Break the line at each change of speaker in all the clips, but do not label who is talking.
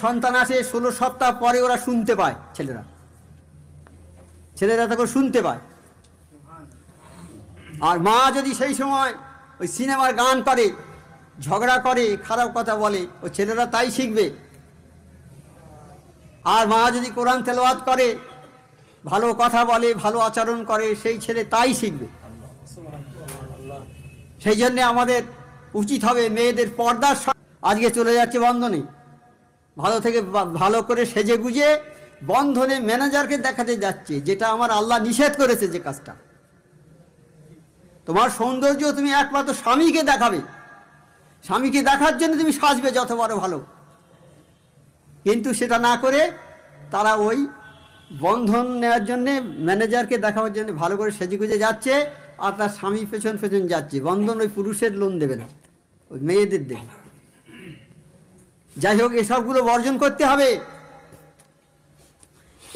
সন্তান আসে 16 সপ্তাহ পরে ওরা শুনতে পায়, ছেলেরা তখন শুনতে পায়। আর মা যদি সেই সময় ওই সিনেমার গান করে, ঝগড়া করে, খারাপ কথা বলে, ওই ছেলেরা তাই শিখবে। আর মা যদি কোরআন তেলাওয়াত করে, ভালো কথা বলে, ভালো আচরণ করে, সেই ছেলে তাই শিখবে। সেই জন্য আমাদের উচিত হবে মেয়েদের পর্দার আজকে চলে যাচ্ছে বন্ধনে, ভালো থেকে ভালো করে সেজে গুজে বন্ধনে ম্যানেজারকে দেখাতে যাচ্ছে, যেটা আমার আল্লাহ নিষেধ করেছে। যে কাজটা তোমার সৌন্দর্য তুমি একমাত্র স্বামীকে দেখাবে, স্বামীকে দেখার জন্য তুমি সাজবে যত বড় ভালো, কিন্তু সেটা না করে তারা ওই বন্ধন নেওয়ার জন্য ম্যানেজারকে দেখাবার জন্য ভালো করে সেজে গুজে যাচ্ছে, আর তার স্বামী পেছন পেছন যাচ্ছে। বন্ধন ওই পুরুষের লোন দেবে না, ওই মেয়েদের দেবে। যাই হোক, এসবগুলো বর্জন করতে হবে,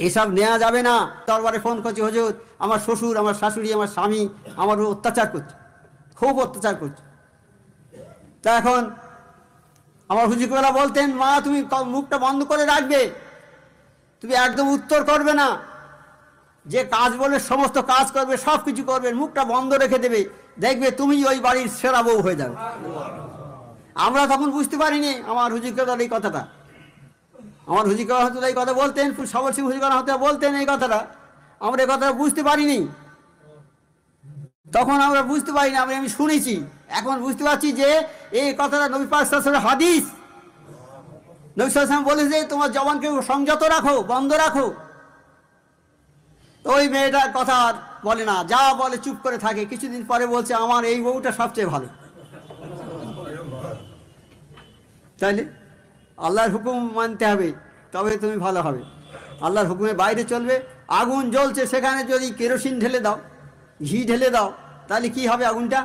এসব নেওয়া যাবে না। দরবারে ফোন করছে, হুজুর আমার শ্বশুর, আমার শাশুড়ি, আমার স্বামী আমার অত্যাচার করছে, খুব অত্যাচার করছে। তা এখন আমার হুজুররা বলতেন, মা তুমি মুখটা বন্ধ করে রাখবে, তুমি একদম উত্তর করবে না, যে কাজ বলে সমস্ত কাজ করবে, সব কিছু করবে, মুখটা বন্ধ রেখে দেবে, দেখবে তুমি ওই বাড়ির সেরা বউ হয়ে যাবে। আমরা তখন বুঝতে পারিনি আমার হুজুররা এই কথাটা, আমার হুজুররা হয়তো এই কথা বলতেন, সবল সিং হুজুররা হয়তো বলতেন এই কথাটা, আমরা এই কথাটা বুঝতে পারিনি। তখন আমরা বুঝতে পারিনি, আমি শুনেছি, এখন বুঝতে পারছি যে এই কথাটা নবী পাক সাল্লাল্লাহু আলাইহি ওয়াসাল্লামের হাদিস। নবী সাল্লাল্লাহু আলাইহি ওয়াসাল্লাম বলেছে তোমার জবানকে সংযত রাখো, বন্ধ রাখো। ওই মেয়েটার কথা আর বলে না, যা বলে চুপ করে থাকে। কিছুদিন পরে বলছে আমার এই বউটা সবচেয়ে ভালো। তাইলে আল্লাহর হুকুম মানতে হবে, তবে তুমি ভালো হবে। আল্লাহর হুকুমের বাইরে চলবে। আগুন জ্বলছে, সেখানে যদি কেরোসিন ঢেলে দাও, ঘি ঢেলে দাও, তাহলে কি হবে আগুনটা?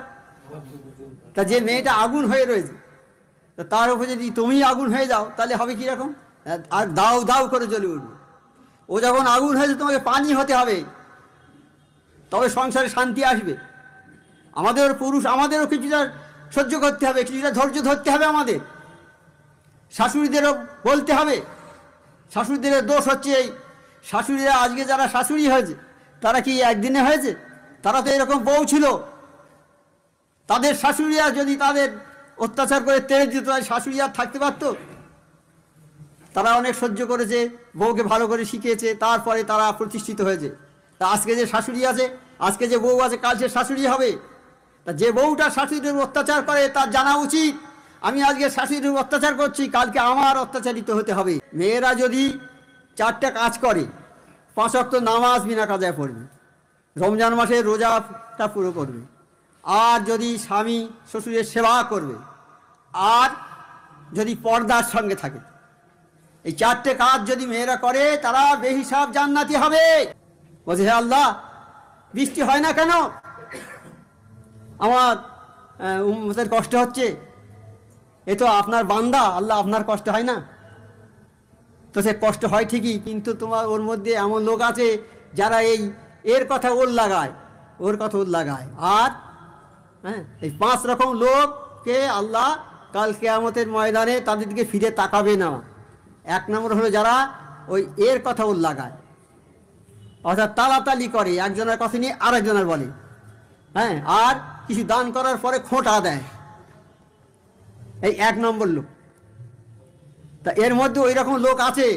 তা যে মেয়েটা আগুন হয়ে রয়েছে, তা তার উপরে যদি তুমি আগুন হয়ে যাও, তাহলে হবে কীরকম? আর দাও দাও করে জ্বলে উঠবে। ও যখন আগুন হয়েছে, তোমাকে পানি হতে হবে, তবে সংসারে শান্তি আসবে। আমাদের পুরুষ, আমাদেরও কিছুটা সহ্য করতে হবে, কিছুটা ধৈর্য ধরতে হবে। আমাদের শাশুড়িদেরও বলতে হবে। শাশুড়িদের দোষ হচ্ছে এই, শাশুড়িরা আজকে যারা শাশুড়ি হয়েছে, তারা কি একদিনে হয়েছে? তারা তো এরকম বউ ছিল। তাদের শাশুড়িরা যদি তাদের অত্যাচার করে তেড়ে দিত, তাই শাশুড়ি আর থাকতে পারতো? তারা অনেক সহ্য করেছে, বউকে ভালো করে শিখিয়েছে, তারপরে তারা প্রতিষ্ঠিত হয়েছে। তা আজকে যে শাশুড়ি আছে, আজকে যে বউ আছে, কাল সে শাশুড়ি হবে। তা যে বউটা শাশুড়ির অত্যাচার করে, তার জানা উচিত আমি আজকে শাশুড়ির অত্যাচার করছি, কালকে আমার অত্যাচারিত হতে হবে। মেয়েরা যদি 4টা কাজ করে, 5 ওয়াক্ত নামাজ বিনা কাজায় পড়বে, রমজান মাসে রোজাটা পুরো করবে, আর যদি স্বামী শ্বশুরের সেবা করবে, আর যদি পর্দার সঙ্গে থাকে, এই 4টে কাজ যদি মেয়েরা করে, তারা বেহিসাব জান্নাতি হবে। বলছে, হে আল্লাহ, বৃষ্টি হয় না কেন? আমার উম্মতের কষ্ট হচ্ছে। এ তো আপনার বান্দা, আল্লাহ আপনার কষ্ট হয় না? তো সে কষ্ট হয় ঠিকই, কিন্তু তোমার ওর মধ্যে এমন লোক আছে যারা এর কথা ওর লাগায়, ওর কথা ওর লাগায়। আর হ্যাঁ, এই 5 রকম লোককে আল্লাহ কাল কিয়ামতের ময়দানে তাদের দিকে ফিরে তাকাবে না। 1 নম্বর হলো যারা ওই এর কথা ওর লাগায়, অর্থাৎ তালাতালি করে, একজনের কথা নিয়ে আরেকজনের বলে, হ্যাঁ, আর কিছু দান করার পরে খোঁটা দেয়, এই 1 নম্বর লোক। তা এর মধ্যে ওই রকম লোক আছে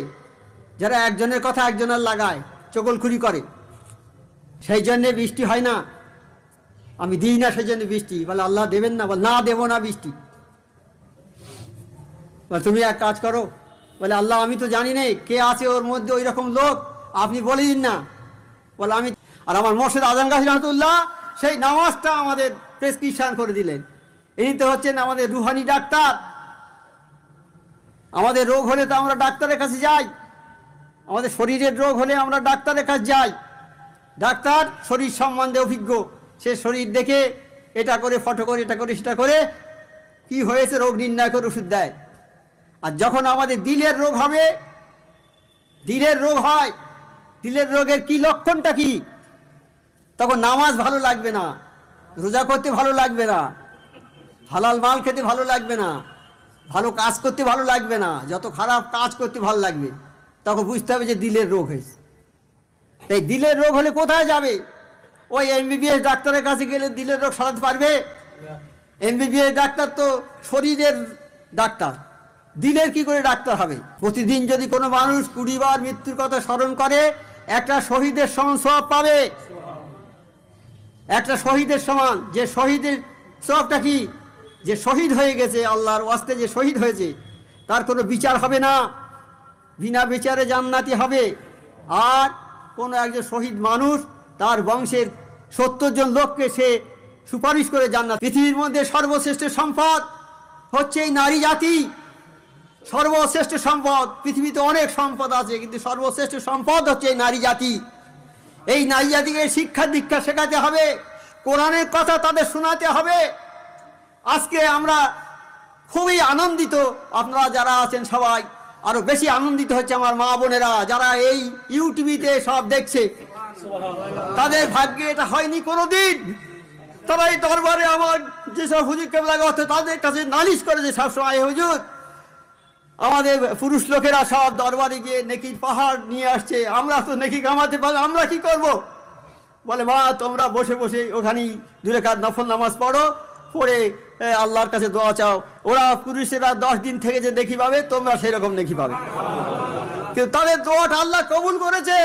যারা একজনের কথা একজনের লাগায়, চগলখুরি করে, সেই জন্যে বৃষ্টি হয় না। আমি দিই না, সেই জন্য বৃষ্টি। বলে আল্লাহ দেবেন না? বলে না, দেবো না বৃষ্টি। বলে তুমি এক কাজ করো, বলে আল্লাহ আমি তো জানি নেই কে আছে ওর মধ্যে ওই রকম লোক, আপনি বলে দিন না। বলে আমি, আর আমার মোর্শেদ আজম গাজী রহমতুল্লাহ সেই নামাজটা আমাদের প্রেসক্রিপশন করে দিলেন। ইনি তো হচ্ছেন আমাদের রুহানি ডাক্তার। আমাদের রোগ হলে তো আমরা ডাক্তারের কাছে যাই, আমাদের শরীরের রোগ হলে আমরা ডাক্তারের কাছে যাই। ডাক্তার শরীর সম্বন্ধে অভিজ্ঞ, সে শরীর দেখে এটা করে, ফটো করে, এটা করে, সেটা করে কি হয়েছে রোগ নির্ণয় করে ওষুধ দেয়। আর যখন আমাদের দিলের রোগ হবে, দিলের রোগ হয়, দিলের রোগের কি লক্ষণটা কি? তখন নামাজ ভালো লাগবে না, রোজা করতে ভালো লাগবে না, হালাল মাল খেতে ভালো লাগবে না, ভালো কাজ করতে ভালো লাগবে না, যত খারাপ কাজ করতে ভালো লাগবে, তখন বুঝতে হবে যে দিলের রোগ হয়েছে। তাই দিলের রোগ হলে কোথায় যাবে? ওই এমবিবিএস ডাক্তারের কাছে গেলে দিলের রোগ সারাতে পারবে? এমবিবিএস ডাক্তার তো শরীরের ডাক্তার, দিলের কি করে ডাক্তার হবে? প্রতিদিন যদি কোনো মানুষ 20 বার মৃত্যুর কথা স্মরণ করে, একটা শহীদের সমান সওয়াব পাবে। একটা শহীদের সমান। যে শহীদের সওয়াবটা কি? যে শহীদ হয়ে গেছে, আল্লাহর ওয়াস্তে যে শহীদ হয়েছে, তার কোনো বিচার হবে না, বিনা বিচারে জান্নাতি হবে। আর কোনো একজন শহীদ মানুষ তার বংশের 70 জন লোককে সে সুপারিশ করে জান্নাত। পৃথিবীর মধ্যে সর্বশ্রেষ্ঠ সম্পদ হচ্ছে এই নারী জাতি। সর্বশ্রেষ্ঠ সম্পদ। পৃথিবীতে অনেক সম্পদ আছে, কিন্তু সর্বশ্রেষ্ঠ সম্পদ হচ্ছে এই নারী জাতি। এই নারী জাতিকে শিক্ষা দীক্ষা শেখাতে হবে, কোরআনের কথা তাদের শোনাতে হবে। আজকে আমরা খুবই আনন্দিত, আপনারা যারা আছেন সবাই আরো বেশি আনন্দিত হচ্ছে আমার মা বোনেরা যারা এই ইউটিভিতে সব দেখছে। তাদের ভাগ্যে এটা হয়নি কোনোদিন। তারা এই দরবারে আমার যেসব হুজুর কেবলা হতো তাদের কাছে নালিশ করেছে সবসময়, হুজুর আমাদের পুরুষ লোকেরা সব দরবারে গিয়ে নেকির পাহাড় নিয়ে আসছে, আমরা তো নেকি কামাতে পারি, আমরা কি করব? বলে মা তোমরা বসে বসে ওখানেই 2 রাকাত নফল নামাজ পড়ো, পড়ে আল্লাহর কাছে দোয়া চাও। ওরা পুরুষেরা 10 দিন থেকে যে নেকি পাবে, তোমরা সেরকম নেকি পাবে। কিন্তু তাদের দোয়াটা আল্লাহ কবুল করেছে,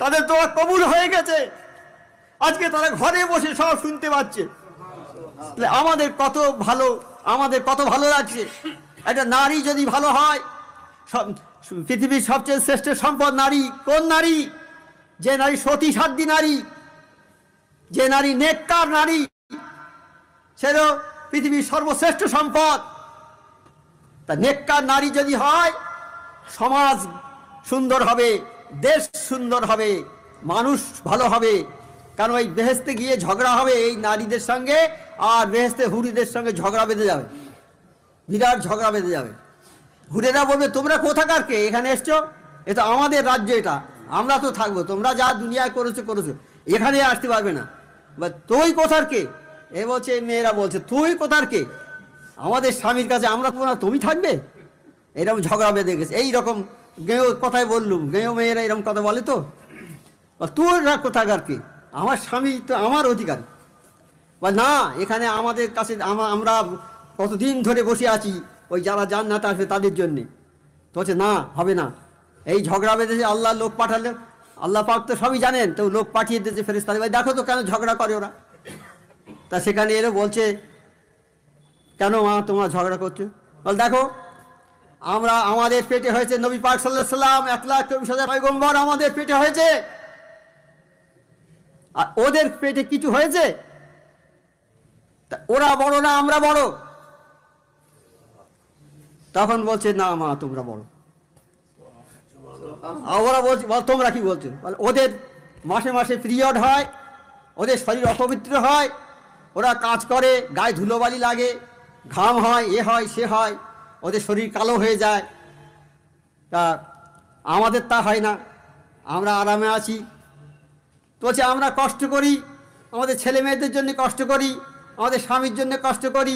তাদের দোয়া কবুল হয়ে গেছে। আজকে তারা ঘরে বসে সব শুনতে পাচ্ছে। আমাদের কত ভালো, আমাদের কত ভালো লাগছে। একটা নারী যদি ভালো হয়, পৃথিবীর সবচেয়ে শ্রেষ্ঠ সম্পদ নারী। কোন নারী? যে নারী সতী সাধ্বী নারী, যে নারী নেককার নারী, সেটা পৃথিবীর সর্বশ্রেষ্ঠ সম্পদ। তা নেককার নারী যদি হয়, সমাজ সুন্দর হবে, দেশ সুন্দর হবে, মানুষ ভালো হবে। কারণ ওই বেহেশতে গিয়ে ঝগড়া হবে এই নারীদের সঙ্গে, আর বেহেশতে হুরিদের সঙ্গে ঝগড়া বেঁধে যাবে, বিরাট ঝগড়া বেঁধে যাবে। হুরেরা বলবে তোমরা কোথাকার কে, এখানে এসছো? এটা আমাদের রাজ্য, এটা আমরা তো থাকবো, তোমরা যা দুনিয়ায় করেছো করেছো, এখানে আসতে পারবে না। বা তুই কোথার কে? এ বলছে, মেয়েরা বলছে তুই কোথার কে, আমাদের স্বামীর কাছে আমরা না তুমি থাকবে। এরকম ঝগড়া বেঁধে গেছে। এইরকম গেঁয়ো কথাই বললুম, গেঁয়ো মেয়েরা এরকম কথা বলে তো, তুই কোথাকার কে, আমার স্বামী তো আমার অধিকার। বা না, এখানে আমাদের কাছে আমরা কতদিন ধরে বসে আছি, ওই যারা জান্নাতে আসবে তাদের জন্যে। তো হচ্ছে না, হবে না। এই ঝগড়া বেঁধেছে, আল্লাহ লোক পাঠালে, আল্লাহ পাক তো সবই জানেন, তো লোক পাঠিয়ে দিয়েছে ফেরেশতা। ভাই দেখো তো কেন ঝগড়া করে ওরা। তা সেখানে এরা বলছে কেন মা তোমরা ঝগড়া করছো? বল দেখো আমরা, আমাদের পেটে হয়েছে নবী পাক সাল্লাল্লাহু আলাইহি সাল্লাম, 1,24,000 পয়গম্বর আমাদের পেটে হয়েছে, আর ওদের পেটে কিছু হয়েছে? ওরা বড় না আমরা বড়? তখন বলছে না মা তোমরা বড়। ওরা বলছে তোমরা কি বলছো? ওদের মাসে মাসে পিরিয়ড হয়, ওদের শরীর অপবিত্র হয়, ওরা কাজ করে, গায়ে ধুলোবালি লাগে, ঘাম হয়, এ হয় সে হয়, ওদের শরীর কালো হয়ে যায়। তা আমাদের তা হয় না, আমরা আরামে আছি। তো বলছে আমরা কষ্ট করি, আমাদের ছেলে মেয়েদের জন্য কষ্ট করি, আমাদের স্বামীর জন্য কষ্ট করি,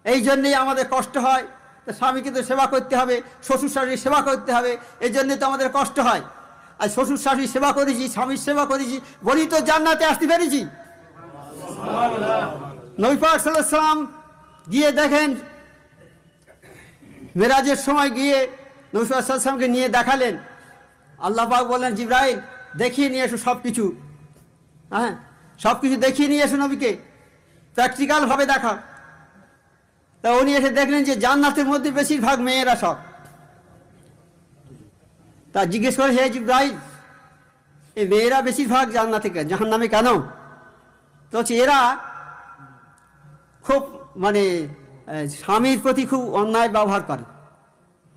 এই জন্যেই আমাদের কষ্ট হয়। তো স্বামীকে তো সেবা করতে হবে, শ্বশুর শাশুড়ির সেবা করতে হবে, এই জন্যে তো আমাদের কষ্ট হয়। আর শ্বশুর শাশুড়ির সেবা করেছি, স্বামীর সেবা করেছি বলি তো জান্নাতে আসতে পেরেছি। নবী পাক সাল্লাল্লাহু আলাইহি সাল্লাম গিয়ে দেখেন, মেরাজের সময় গিয়ে নবী পাক সাল্লাল্লাহু আলাইহি সাল্লামকে নিয়ে দেখালেন। আল্লাহ পাক বললেন জিবরাইল দেখিয়ে নিয়ে এসো সব কিছু, হ্যাঁ সব কিছু দেখিয়ে নিয়ে এসো নবীকে, প্র্যাকটিক্যাল ভাবে দেখা। তা উনি এসে দেখলেন যে জান্নাতের মধ্যে বেশিরভাগ মেয়েরা সব। তা জিজ্ঞেস করে, হে জিবরাইল এই মেয়েরা বেশিরভাগ জান্নাতে জাহান্নামে কেন? তো হচ্ছে এরা খুব মানে স্বামীর প্রতি খুব অন্যায় ব্যবহার করে,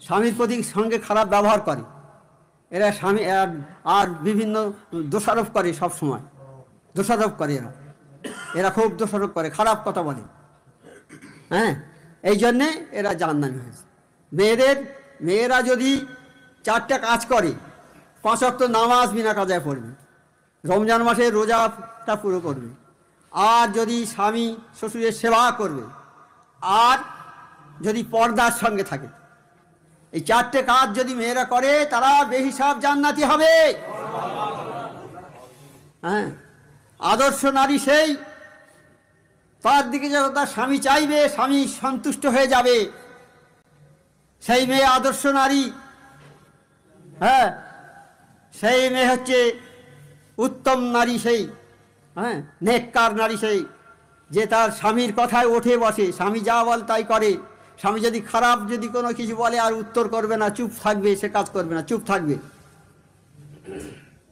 স্বামীর প্রতি সঙ্গে খারাপ ব্যবহার করে, এরা স্বামী আর বিভিন্ন দোষারোপ করে, সব সময় দোষারোপ করে, এরা খুব দোষারোপ করে, খারাপ কথা বলে। হ্যাঁ, এই জন্যে এরা জাহান্নামী হয়েছে। মেয়েরা যদি 4টা কাজ করে, 5 ওয়াক্ত নামাজ বিনা কাজায় পড়বে, রমজান মাসে রোজাটা পুরো করবে, আর যদি স্বামী শ্বশুরের সেবা করবে, আর যদি পর্দার সঙ্গে থাকে। এই চারটে কাজ যদি মেয়েরা করে তারা বেহিসাব জান্নাতি হবে। হ্যাঁ, আদর্শ নারী সেই, তার দিকে যখন তার স্বামী চাইবে, স্বামী সন্তুষ্ট হয়ে যাবে, সেই মেয়ে আদর্শ নারী। হ্যাঁ, সেই মেয়ে হচ্ছে উত্তম নারী, সেই হ্যাঁ নেককার নারী, সেই যে তার স্বামীর কথায় ওঠে বসে, স্বামী যা বল তাই করে। স্বামী যদি খারাপ যদি কোনো কিছু বলে আর উত্তর করবে না, চুপ থাকবে, সে কাজ করবে না, চুপ থাকবে।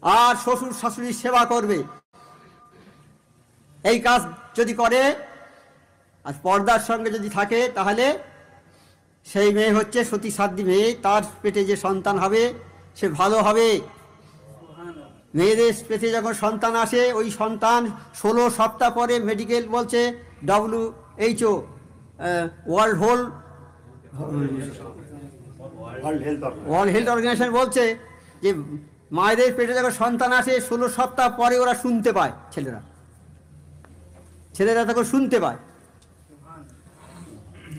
আর শ্বশুর শাশুড়ির সেবা করবে। এই কাজ যদি করে আর পর্দার সঙ্গে যদি থাকে, তাহলে সেই মেয়ে হচ্ছে সতী সাধ্বী মেয়ে। তার পেটে যে সন্তান হবে সে ভালো হবে। মেয়েদের পেটে যখন সন্তান আসে, ওই সন্তান 16 সপ্তাহ পরে মেডিকেল বলছে, WHO ওয়ার্ল্ড হেলথ অর্গানাইজেশন বলছে যে মায়েদের পেটে যখন সন্তান আসে 16 সপ্তাহ পরে ওরা শুনতে পায়। ছেলেরা তখন শুনতে পায়।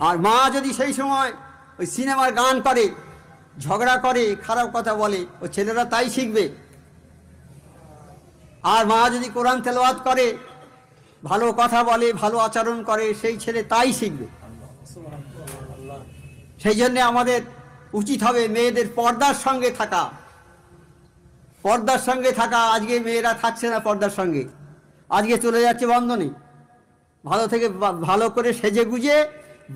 আর মা যদি সেই সময় ওই সিনেমার গান করে, ঝগড়া করে, খারাপ কথা বলে, ওই ছেলেরা তাই শিখবে। আর মা যদি কোরআন তেলাওয়াত করে, ভালো কথা বলে, ভালো আচরণ করে, সেই ছেলে তাই শিখবে। সেই জন্যে আমাদের উচিত হবে মেয়েদের পর্দার সঙ্গে থাকা। পর্দার সঙ্গে থাকা। আজকে মেয়েরা থাকছে না পর্দার সঙ্গে, আজকে চলে যাচ্ছে বন্ধনে। ভালো থেকে ভালো করে সেজে গুজে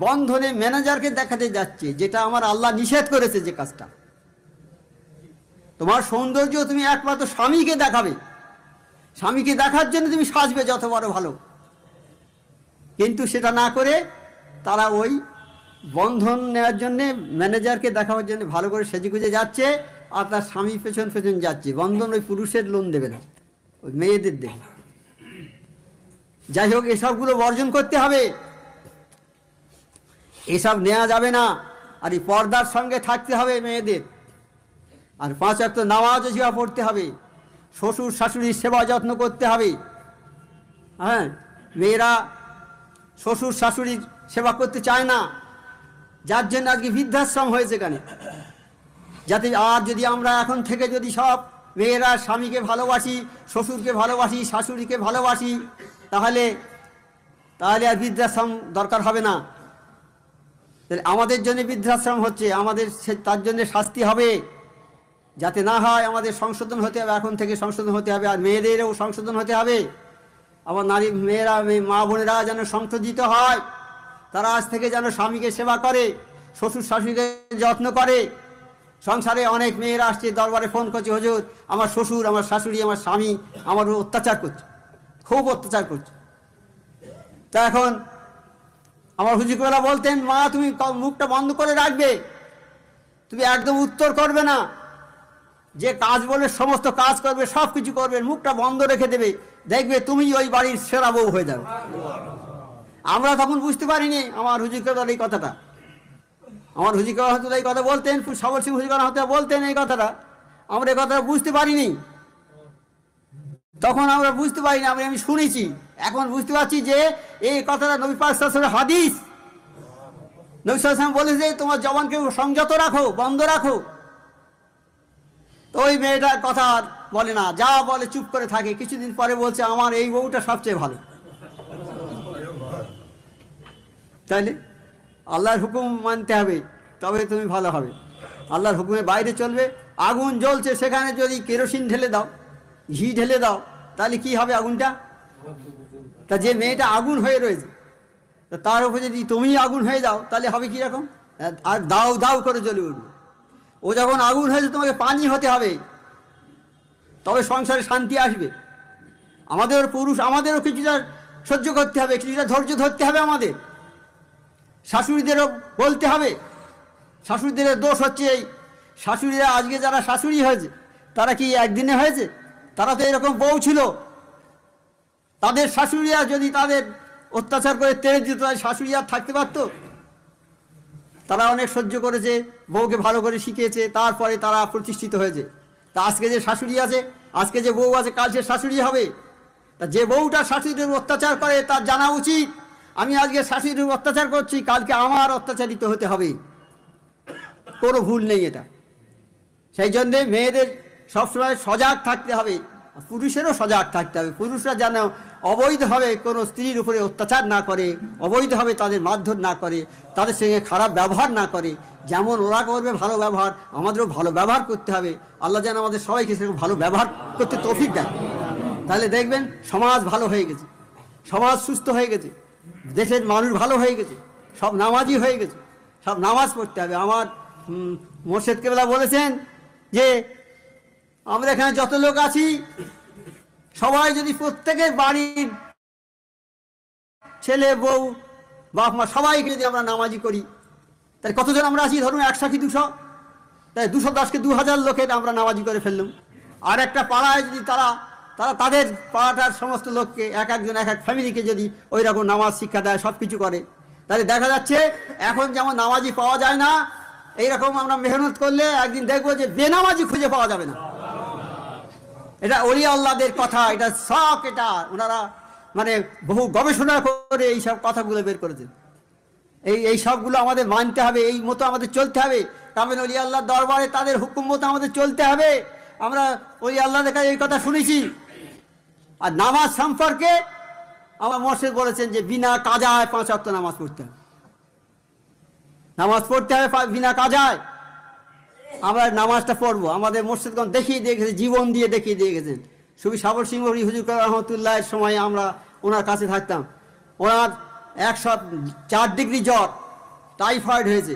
বন্ধনে ম্যানেজারকে দেখাতে যাচ্ছে, যেটা আমার আল্লাহ নিষেধ করেছে। যে কাজটা, তোমার সৌন্দর্য তুমি একমাত্র স্বামীকে দেখাবে, স্বামীকে দেখার জন্য তুমি সাজবে যত বড় ভালো। কিন্তু সেটা না করে তারা ওই বন্ধন নেওয়ার জন্যে, ম্যানেজারকে দেখাবার জন্য ভালো করে সেজে গুজে যাচ্ছে, আর তার স্বামী পেছন পেছন যাচ্ছে। বন্ধন ওই পুরুষের লোন দেবে না, ওই মেয়েদের দেবে। যাই হোক, এসবগুলো বর্জন করতে হবে, এসব নেওয়া যাবে না। আর এই পর্দার সঙ্গে থাকতে হবে মেয়েদের। আর 5 ওয়াক্ত নামাজ জিয়া পড়তে হবে, শ্বশুর শাশুড়ির সেবা যত্ন করতে হবে। হ্যাঁ, মেয়েরা শ্বশুর শাশুড়ির সেবা করতে চায় না, যার জন্য আজকে বৃদ্ধাশ্রম হয়েছে এখানে। যাতে আর যদি আমরা এখন থেকে যদি সব মেয়েরা স্বামীকে ভালোবাসি, শ্বশুরকে ভালোবাসি, শাশুড়িকে ভালোবাসি, তাহলে আর বৃদ্ধাশ্রম দরকার হবে না। তাহলে আমাদের জন্য বৃদ্ধাশ্রম হচ্ছে, আমাদের তার জন্য শাস্তি হবে। যাতে না হয়, আমাদের সংশোধন হতে হবে, এখন থেকে সংশোধন হতে হবে। আর মেয়েদেরও সংশোধন হতে হবে। আবার মেয়েরা, মা বোনেরা যেন সংশোধিত হয়। তারা আজ থেকে যেন স্বামীকে সেবা করে, শ্বশুর শাশুড়িকে যত্ন করে। সংসারে অনেক মেয়েরা আসছে, দরবারে ফোন করছে, হুজুর আমার শ্বশুর, আমার শাশুড়ি, আমার স্বামী আমার অত্যাচার করছে, খুব অত্যাচার করছে। তা এখন আমার হুজুরবেলা বলতেন, মা তুমি মুখটা বন্ধ করে রাখবে, তুমি একদম উত্তর করবে না। যে কাজ বলে সমস্ত কাজ করবে, সব কিছু করবে, মুখটা বন্ধ রেখে দেবে, দেখবে তুমি ওই বাড়ির সেরা বউ হয়ে যাবে। আমরা তখন বুঝতে পারিনি আমার হুজুরকে এই কথাটা। আমার হুজুরকে হয়তো এই কথা বলতেন, সবল সিং হুজুর হয়তো বলতেন এই কথাটা, আমরা এই কথাটা বুঝতে পারিনি। তখন আমরা বুঝতে পারিনি, আমি শুনেছি। এখন বুঝতে পারছি যে এই কথাটা নবী পাক সাল্লাল্লাহু আলাইহি ওয়াসাল্লামের হাদিস। নবী সাল্লাল্লাহু আলাইহি ওয়াসাল্লাম বলেছে তোমার জবানকে সংযত রাখো, বন্ধ রাখো। তো ওই মেয়েটার কথা বলে না, যা বলে চুপ করে থাকে। কিছুদিন পরে বলছে আমার এই বউটা সবচেয়ে ভালো। তাইলে আল্লাহর হুকুম মানতে হবে, তবে তুমি ভালো হবে। আল্লাহর হুকুমের বাইরে চলবে। আগুন জ্বলছে, সেখানে যদি কেরোসিন ঢেলে দাও, ঘি ঢেলে দাও, তাহলে কি হবে আগুনটা? তা যে মেয়েটা আগুন হয়ে রয়েছে, তার উপরে যদি তুমি আগুন হয়ে যাও, তাহলে হবে কীরকম? আর দাউ দাউ করে জ্বলে উঠবে। ও যখন আগুন হয়েছে, তোমাকে পানি হতে হবে, তবে সংসারে শান্তি আসবে। আমাদের পুরুষ, আমাদেরও কিছুটা সহ্য করতে হবে, কিছুটা ধৈর্য ধরতে হবে আমাদের। শাশুড়িদেরও বলতে হবে। শাশুড়িদের দোষ হচ্ছে এই, শাশুড়িরা আজকে যারা শাশুড়ি হয়েছে, তারা কি একদিনে হয়েছে? তারা তো এরকম বউ ছিল। তাদের শাশুড়িরা যদি তাদের অত্যাচার করে তেড়ে দিত, তাদের শাশুড়ি আর থাকতে পারত? তারা অনেক সহ্য করেছে, বউকে ভালো করে শিখিয়েছে, তারপরে তারা প্রতিষ্ঠিত হয়েছে। তা আজকে যে শাশুড়ি আছে, আজকে যে বউ আছে, কাল সে শাশুড়ি হবে। তা যে বউটা শাশুড়ির অত্যাচার করে, তার জানা উচিত আমি আজকে শাশুড়ির উপর অত্যাচার করছি, কালকে আমার অত্যাচারিত হতে হবে, কোনো ভুল নেই এটা। সেই জন্যে মেয়েদের সবসময় সজাগ থাকতে হবে, পুরুষেরও সজাগ থাকতে হবে। পুরুষরা যেন অবৈধভাবে কোনো স্ত্রীর উপরে অত্যাচার না করে, অবৈধভাবে তাদের মারধর না করে, তাদের সঙ্গে খারাপ ব্যবহার না করে। যেমন ওরা করবে ভালো ব্যবহার, আমাদেরও ভালো ব্যবহার করতে হবে। আল্লাহ যেন আমাদের সবাইকে সেরকম ভালো ব্যবহার করতে তৌফিক দেয়। তাহলে দেখবেন সমাজ ভালো হয়ে গেছে, সমাজ সুস্থ হয়ে গেছে, দেশের মানুষ ভালো হয়ে গেছে, সব নামাজি হয়ে গেছে, সব নামাজ পড়তে হবে। আমার মোর্শেদ কেবলা বলেছেন যে আমরা এখানে যত লোক আছি সবাই যদি প্রত্যেকের বাড়ির ছেলে বউ বাপ মা সবাইকে যদি আমরা নামাজি করি, তাহলে কতজন আমরা আছি? ধরুন 100 কি 200, তাই 210কে 2000 লোকের আমরা নামাজি করে ফেললাম। আর একটা পাড়ায় যদি তারা তাদের পাড়াটার সমস্ত লোককে, এক একজন এক এক ফ্যামিলিকে যদি ওই রকম নামাজ শিক্ষা দেয়, সব কিছু করে, তাহলে দেখা যাচ্ছে এখন যেমন নামাজি পাওয়া যায় না, এইরকম আমরা মেহনত করলে একদিন দেখবো যে বেনামাজি খুঁজে পাওয়া যাবে না। এটা ওলি আল্লাহদের কথা, এটা শখ, এটা ওনারা মানে বহু গবেষণা করে এই সব কথাগুলো বের করেছেন। এই সবগুলো আমাদের মানতে হবে, এই মতো আমাদের চলতে হবে। কামেল ওলি আল্লাহর দরবারে তাদের হুকুম মতো আমাদের চলতে হবে। আমরা ওলি আল্লাহদের কাছে এই কথা শুনেছি। আর নামাজ সম্পর্কে আমার মোর্শেদ বলেছেন যে বিনা কাজায় 5 ওয়াক্ত নামাজ পড়তে হবে, নামাজ পড়তে হবে বিনা কাজায়। আমরা নামাজটা পড়বো, আমাদের মোর্শেদগণ দেখিয়ে দিয়ে গেছে, জীবন দিয়ে দেখিয়ে দিয়ে গেছেন। সুবি সাবর সিংহ হুজুর রহমতুল্লাহের সময় আমরা ওনার কাছে থাকতাম, ওনার 104 ডিগ্রি জ্বর, টাইফয়েড হয়েছে,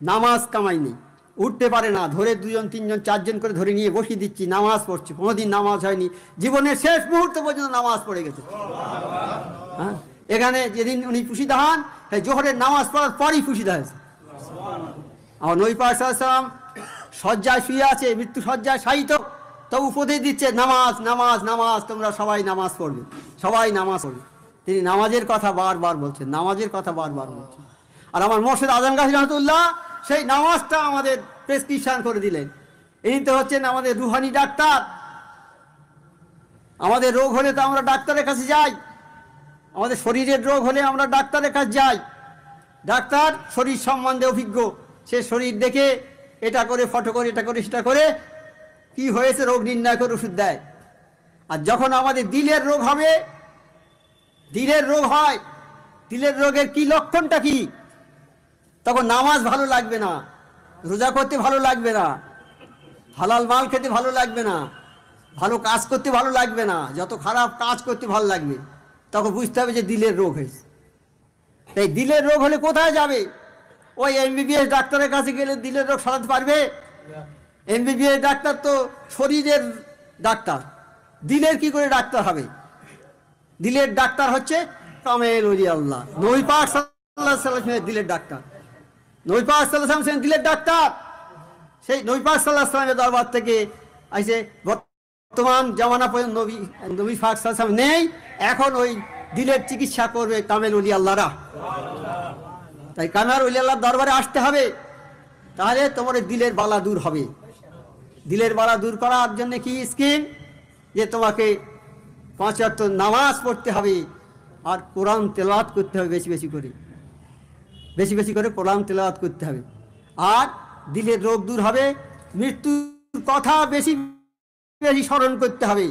নামাজ কামাই নেই, উঠতে পারে না, ধরে 2 জন 3 জন 4 জন করে ধরে নিয়ে বসিয়ে দিচ্ছি, নামাজ পড়ছি, কোনোদিন নামাজ হয়নি, জীবনের শেষ মুহূর্ত পর্যন্ত নামাজ পড়ে গেছে। হ্যাঁ, এখানে যেদিন উনি পুশিদা হন, জোহরের নামাজ পড়ার পরই পুশিদা হয়েছে। আমার নবী পাক সাল্লাল্লাহু আলাইহি ওয়াসাল্লাম শয্যায় শুয়ে আছে, মৃত্যু শয্যায় শায়িত, তো উপদেশ দিচ্ছে নামাজ নামাজ নামাজ, তোমরা সবাই নামাজ পড়বে, সবাই নামাজ পড়বে। তিনি নামাজের কথা বারবার বলছেন, নামাজের কথা বারবার বলছেন। আর আমার মোর্শেদ আজম গাজী রহমতুল্লাহ সেই নামাজটা আমাদের প্রেসক্রিপশন করে দিলেন। ইনি তো হচ্ছেন আমাদের রুহানি ডাক্তার। আমাদের রোগ হলে তো আমরা ডাক্তারের কাছে যাই, আমাদের শরীরের রোগ হলে আমরা ডাক্তারের কাছে যাই। ডাক্তার শরীর সম্বন্ধে অভিজ্ঞ, সে শরীর দেখে এটা করে, ফটো করে, এটা করে, সেটা করে কি হয়েছে রোগ নির্ণয় করে ওষুধ দেয়। আর যখন আমাদের দিলের রোগ হবে, দিলের রোগ হয়, দিলের রোগের কি লক্ষণটা কি? তখন নামাজ ভালো লাগবে না, রোজা করতে ভালো লাগবে না, হালাল মাল খেতে ভালো লাগবে না, ভালো কাজ করতে ভালো লাগবে না, যত খারাপ কাজ করতে ভালো লাগবে। তখন বুঝতে হবে যে দিলের রোগ হয়েছে। এই দিলের রোগ হলে কোথায় যাবে? ওই MBBS ডাক্তারের কাছে গেলে দিলের রোগ সারাতে পারবে? MBBS ডাক্তার তো শরীরের ডাক্তার, দিলের কি করে ডাক্তার হবে? দিলের ডাক্তার হচ্ছে কামেল ওলি আল্লাহ, নবী পাক সাল্লাল্লাহু আলাইহি ওয়াসাল্লামের দিলের ডাক্তার। নবী পাক সাল্লাল্লাহু আলাইহি ওয়াসাল্লাম দিলের ডাক্তার। সেই নবী পাক সাল্লাল্লাহু আলাইহি ওয়াসাল্লামের দরবার থেকে আইসে বর্তমান জামানা পর্যন্ত নবী পাক সাল্লাল্লাহু আলাইহি ওয়াসাল্লাম নেই, এখন ওই দিলের চিকিৎসা করবে কামেল ওলি আল্লাহরা। তাই কামেল ওলি আল্লাহর দরবারে আসতে হবে, তাহলে তোমার দিলের বালা দূর হবে। দিলের বালা দূর করার জন্য কি স্কিম? যে তোমাকে 5 ওয়াক্ত নামাজ পড়তে হবে, আর কোরআন তেলাওয়াত করতে হবে, বেশি বেশি করে, বেশি বেশি করে কোরআন তেলাওয়াত করতে হবে। আর দিলের রোগ দূর হবে, মৃত্যুর কথা বেশি বেশি স্মরণ করতে হবে।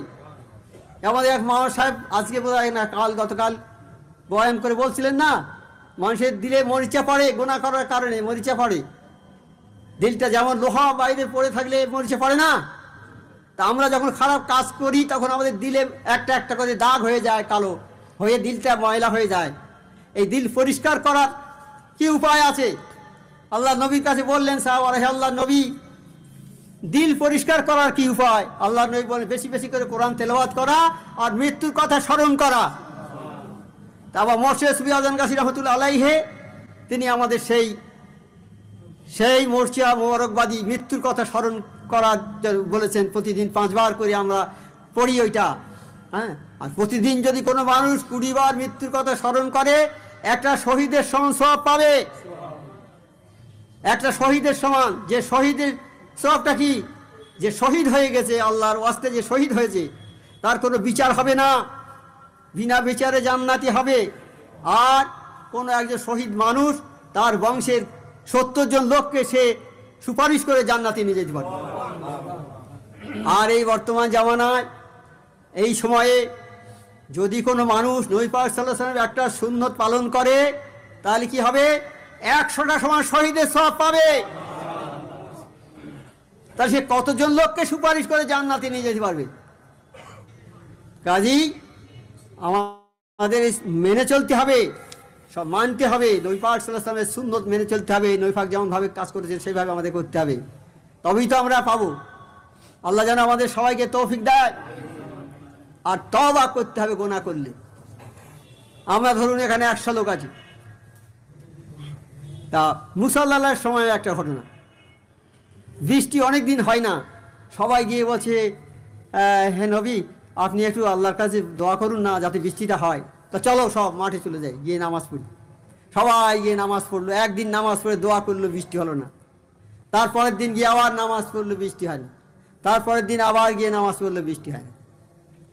আমাদের এক মহান সাহেব আজকে বোধ হয় না, গতকাল বয়ান করে বলছিলেন না, মানুষের দিলে মরিচা পড়ে, গুনাহ করার কারণে মরিচা পড়ে। দিলটা যেমন লোহা বাইরে পড়ে থাকলে মরিচা পড়ে না, তা আমরা যখন খারাপ কাজ করি তখন আমাদের দিলে একটা একটা করে দাগ হয়ে যায়, কালো হয়ে দিলটা ময়লা হয়ে যায়। এই দিল পরিষ্কার করার কি উপায় আছে? আল্লাহ নবীর কাছে বললেন, সাহাবারা, হে আল্লাহ নবী, দিল পরিষ্কার করার কি উপায়? আল্লাহ নবী বলেন, বেশি বেশি করে কোরআন তেলাওয়াত করা আর মৃত্যুর কথা স্মরণ করা। তারপর মোর্শেদ সুফি আজম গাজী রহমতুল্লাহ আলাইহি তিনি আমাদের সেই মোর্চা মোবারকবাদী মৃত্যুর কথা স্মরণ করার বলেছেন। প্রতিদিন 5 বার করে আমরা পড়ি ওইটা। হ্যাঁ, আর প্রতিদিন যদি কোনো মানুষ 20 বার মৃত্যুর কথা স্মরণ করে, একটা শহীদের সমান সওয়াব পাবে, একটা শহীদের সমান। যে শহীদের সওয়াবটা কি? যে শহীদ হয়ে গেছে, আল্লাহর ওয়াস্তে যে শহীদ হয়েছে, তার কোনো বিচার হবে না, বিনা বিচারে জান্নাতি হবে। আর কোনো একজন শহীদ মানুষ তার বংশের 70 জন লোককে সে সুপারিশ করে জান্নাতে নিয়ে যেতে পারবে। আর এই বর্তমান জামানায় এই সময়ে যদি কোনো মানুষ নবী পাক সাল্লাল্লাহু আলাইহি ওয়াসাল্লামের একটা সুন্নত পালন করে, তাহলে কি হবে? 100টা সমান শহীদের সওয়াব পাবে। তাহলে সে কতজন লোককে সুপারিশ করে জান্নাতে নিয়ে যেতে পারবে? কাজেই আমাদের মেনে চলতে হবে, সব মানতে হবে, নবী পাক সাল্লাল্লাহু আলাইহি ওয়াসাল্লামের সুন্নত মেনে চলতে হবে। নবী পাক যেমনভাবে কাজ করেছেন সেইভাবে আমাদের করতে হবে, তবেই তো আমরা পাবো। আল্লাহ যেন আমাদের সবাইকে তৌফিক দেয়। আর তওবা করতে হবে গুনাহ করলে। আমরা ধরুন এখানে 100 লোক আছে, তা মুসাল্লার সময় একটা ঘটনা, বৃষ্টি অনেক দিন হয় না, সবাই গিয়ে বলছে হে নবী আপনি একটু আল্লাহর কাছে দোয়া করুন না যাতে বৃষ্টিটা হয়। তা চলো সব মাঠে চলে যাই, গিয়ে নামাজ পড়ি। সবাই গিয়ে নামাজ পড়লো, একদিন নামাজ পড়ে দোয়া করলো, বৃষ্টি হলো না। তারপরের দিন গিয়ে আবার নামাজ পড়লো, বৃষ্টি হয়নি। তারপরের দিন আবার গিয়ে নামাজ পড়লো, বৃষ্টি হয়নি।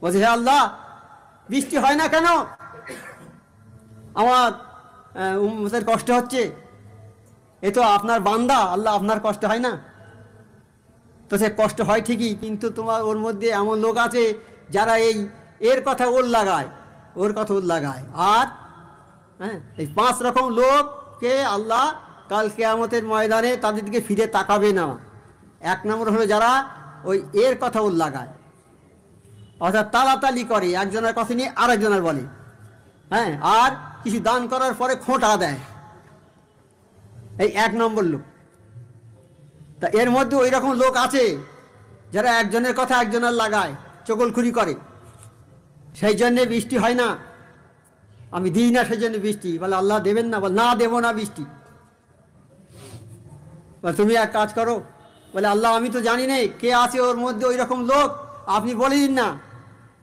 বলছে হে আল্লাহ বৃষ্টি হয় না কেন? আমার উম্মতের কষ্ট হচ্ছে। এ তো আপনার বান্দা, আল্লাহ আপনার কষ্ট হয় না? তো সে কষ্ট হয় ঠিকই, কিন্তু তোমার ওর মধ্যে এমন লোক আছে যারা এর কথা ওর লাগায়, ওর কথা ওর লাগায়। আর হ্যাঁ, এই 5 রকম লোককে আল্লাহ কাল কিয়ামতের ময়দানে তাদের দিকে ফিরে তাকাবে না। 1 নম্বর হলো যারা ওই এর কথা ওর লাগায়, অর্থাৎ তালাতালি করে, একজনের কথা নিয়ে আরেকজনের বলে। হ্যাঁ, আর কিছু দান করার পরে খোঁটা দেয়, এই 1 নম্বর লোক। তা এর মধ্যে ওই রকম লোক আছে যারা একজনের কথা একজনের লাগায়, চগলখুরি করে। সেই জন্যে বৃষ্টি হয় না, আমি দিই না সেই জন্য বৃষ্টি। বলে আল্লাহ দেবেন না? বলে না, দেবো না বৃষ্টি। বলে তুমি এক কাজ করো, বলে আল্লাহ আমি তো জানি না কে আছে ওর মধ্যে ওই রকম লোক, আপনি বলে দিন না।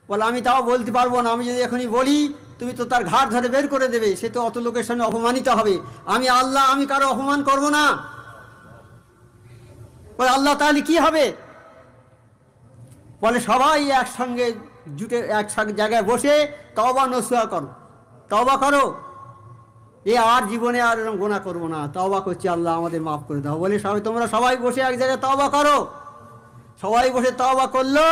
বলে আমি তাও বলতে পারবো না, আমি যদি এখনই বলি তুমি তো তার ঘাট ধরে বের করে দেবে, সে তো অত লোকের সামনে অপমানিত হবে। আমি আল্লাহ, আমি কারো অপমান করব না। বলে আল্লাহ তাহলে কি হবে? বলে সবাই একসঙ্গে জুটে এক জায়গায় বসে তওবা নসুহা করো, তওবা করো, আর জীবনে আর এরকম গুনাহ করবো না, তওবা করছি, আল্লাহ আমাদের মাফ করে দাও। বলে তোমরা সবাই বসে এক জায়গায় তওবা করো। সবাই বসে তওবা করলো,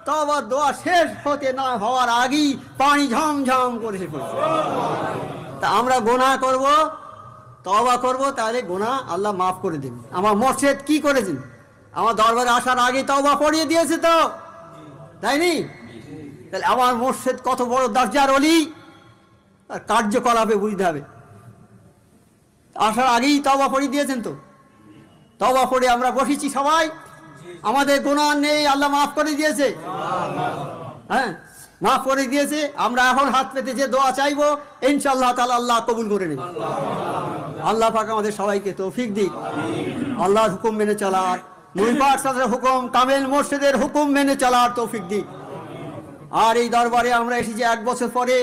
তওবা দোয়া শেষ হতে না হওয়ার আগেই পানি ঝমঝম করে এসে পড়ছে। তা আমরা গুনাহ করব, তওবা করব, তাহলে গুনাহ আল্লাহ মাফ করে দেবে। আমার মুর্শিদ কি করেছেন? আমার দরবারে আসার আগে তওবা পড়িয়ে দিয়েছে তো, তাই নি? তাহলে আমার মুর্শিদ কত বড় দরজার ওলি, আর কার্যকলাপে বুঝতে হবে। আসার আগেই তওবা পড়িয়ে দিয়েছেন তো। তওবা পড়ে আমরা বসেছি সবাই, আমাদের গুনাহ নেই, আল্লাহ মাফ করে দিয়েছে। হ্যাঁ, মাফ করে দিয়েছে। আমরা এখন হাত পেতে যে দোয়া চাইবো, ইনশাআল্লাহ তাআলা আল্লাহ কবুল করে নেবে। আল্লাহ পাক আমাদের সবাইকে তৌফিক দিক, আল্লাহর হুকুম মেনে চলার, নবী পাক সাল্লাল্লাহু আলাইহি হুকুম, কামেল মুর্শিদের হুকুম মেনে চলার তৌফিক দিক। আর এই দরবারে আমরা এসেছি 1 বছর পরে,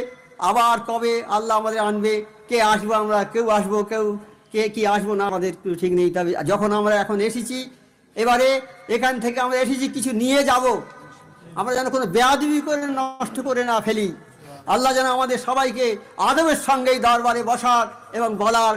আবার কবে আল্লাহ আমাদের আনবে, কে আসবো আমরা, কেউ আসবো, কে কি আসবো না আমাদের ঠিক নেই। তবে যখন আমরা এখন এসেছি, এবারে এখান থেকে আমরা এসেছি কিছু নিয়ে যাব, আমরা যেন কোনো বেয়াদবি করে নষ্ট করে না ফেলি। আল্লাহ যেন আমাদের সবাইকে আদবের সঙ্গেই দরবারে বসার এবং বলার